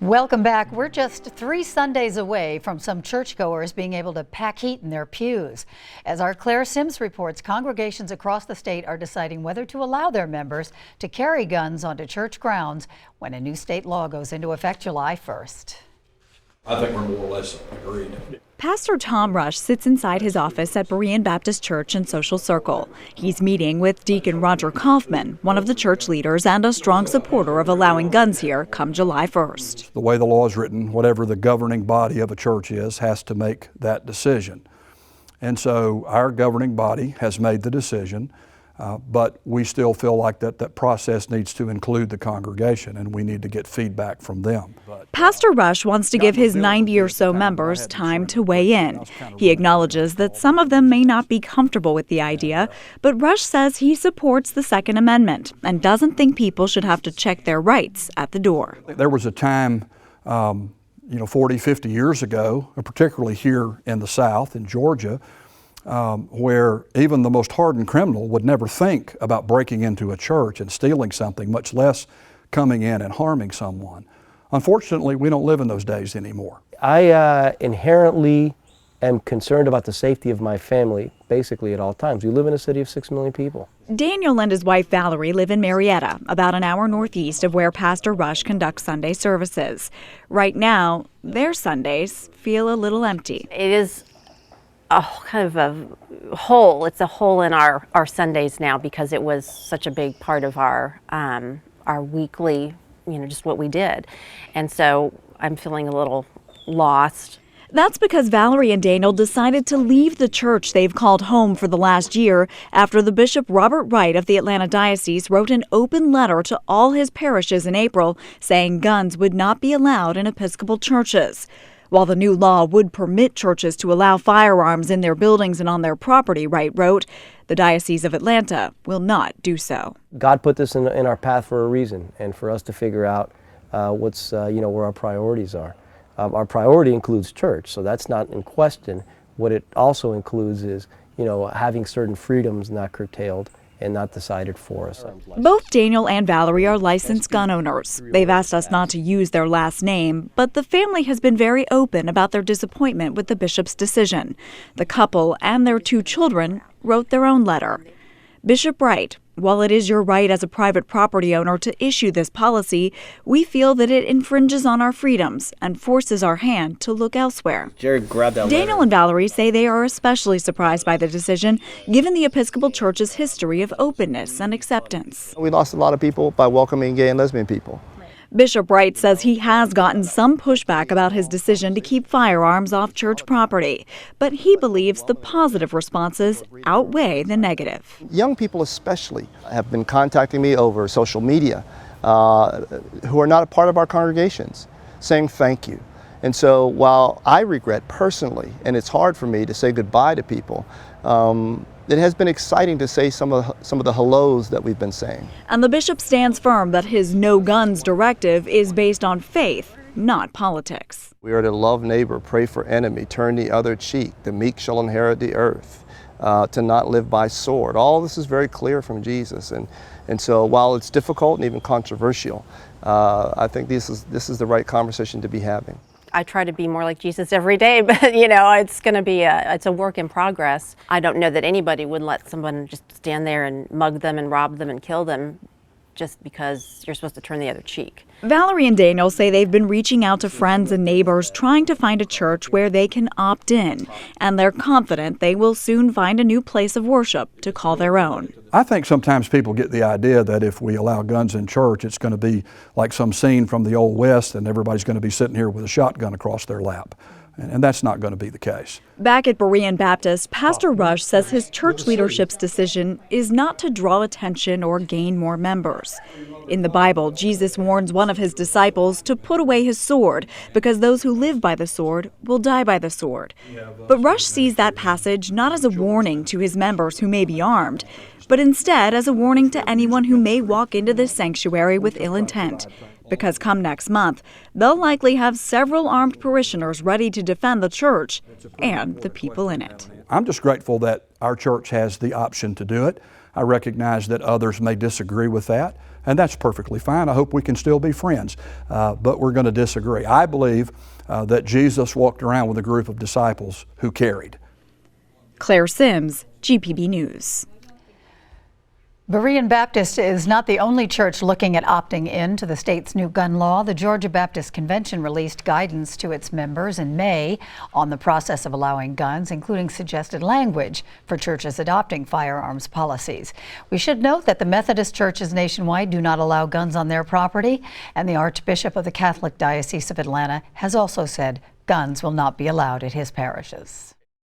Welcome back. We're just 3 Sundays away from some churchgoers being able to pack heat in their pews. As our Claire Sims reports, congregations across the state are deciding whether to allow their members to carry guns onto church grounds when a new state law goes into effect July 1st. I think we're more or less agreed. Pastor Tom Rush sits inside his office at Berean Baptist Church and Social Circle. He's meeting with Deacon Roger Kaufman, one of the church leaders and a strong supporter of allowing guns here come July 1st. The way the law is written, whatever the governing body of a church is, has to make that decision. And so our governing body has made the decision, but we still feel like that process needs to include the congregation, and we need to get feedback from them. Pastor Rush wants to give his 90 or so members time to weigh in. He acknowledges that some of them may not be comfortable with the idea, but Rush says he supports the Second Amendment and doesn't think people should have to check their rights at the door. There was a time 40, 50 years ago, particularly here in the South, in Georgia, where even the most hardened criminal would never think about breaking into a church and stealing something, much less coming in and harming someone. Unfortunately, we don't live in those days anymore. I inherently am concerned about the safety of my family, basically at all times. We live in a city of 6 million people. Daniel and his wife Valerie live in Marietta, about an hour northeast of where Pastor Rush conducts Sunday services. Right now, their Sundays feel a little empty. It is a kind of a hole. It's a hole in our Sundays now because it was such a big part of our weekly, just what we did. And so I'm feeling a little lost. That's because Valerie and Daniel decided to leave the church they've called home for the last year after the Bishop Robert Wright of the Atlanta Diocese wrote an open letter to all his parishes in April saying guns would not be allowed in Episcopal churches. While the new law would permit churches to allow firearms in their buildings and on their property, Wright wrote, the Diocese of Atlanta will not do so. God put this in our path for a reason, and for us to figure out what's where our priorities are. Our priority includes church, so that's not in question. What it also includes is, having certain freedoms not curtailed and not decided for us. Both Daniel and Valerie are licensed gun owners. They've asked us not to use their last name, but the family has been very open about their disappointment with the bishop's decision. The couple and their 2 children wrote their own letter. Bishop Wright, while it is your right as a private property owner to issue this policy, we feel that it infringes on our freedoms and forces our hand to look elsewhere. Jared, grab that Daniel and Valerie say they are especially surprised by the decision, given the Episcopal Church's history of openness and acceptance. We lost a lot of people by welcoming gay and lesbian people. Bishop Wright says he has gotten some pushback about his decision to keep firearms off church property, but he believes the positive responses outweigh the negative. Young people especially have been contacting me over social media who are not a part of our congregations, saying thank you. And so while I regret personally, and it's hard for me to say goodbye to people, it has been exciting to say some of the hellos that we've been saying. And the bishop stands firm that his no guns directive is based on faith, not politics. We are to love neighbor, pray for enemy, turn the other cheek. The meek shall inherit the earth. To not live by sword. All this is very clear from Jesus. And so while it's difficult and even controversial, I think this is the right conversation to be having. I try to be more like Jesus every day, but it's going to be it's a work in progress. I don't know that anybody would let someone just stand there and mug them and rob them and kill them just because you're supposed to turn the other cheek. Valerie and Daniel say they've been reaching out to friends and neighbors trying to find a church where they can opt in, and they're confident they will soon find a new place of worship to call their own. I think sometimes people get the idea that if we allow guns in church, it's going to be like some scene from the Old West and everybody's going to be sitting here with a shotgun across their lap. And that's not going to be the case. Back at Berean Baptist, Pastor Rush says his church leadership's decision is not to draw attention or gain more members. In the Bible, Jesus warns one of his disciples to put away his sword because those who live by the sword will die by the sword. But Rush sees that passage not as a warning to his members who may be armed, but instead as a warning to anyone who may walk into this sanctuary with ill intent. Because come next month, they'll likely have several armed parishioners ready to defend the church and the people in it. I'm just grateful that our church has the option to do it. I recognize that others may disagree with that, and that's perfectly fine. I hope we can still be friends, but we're going to disagree. I believe that Jesus walked around with a group of disciples who carried. Claire Sims, GPB News. Berean Baptist is not the only church looking at opting in to the state's new gun law. The Georgia Baptist Convention released guidance to its members in May on the process of allowing guns, including suggested language for churches adopting firearms policies. We should note that the Methodist churches nationwide do not allow guns on their property, and the Archbishop of the Catholic Diocese of Atlanta has also said guns will not be allowed at his parishes.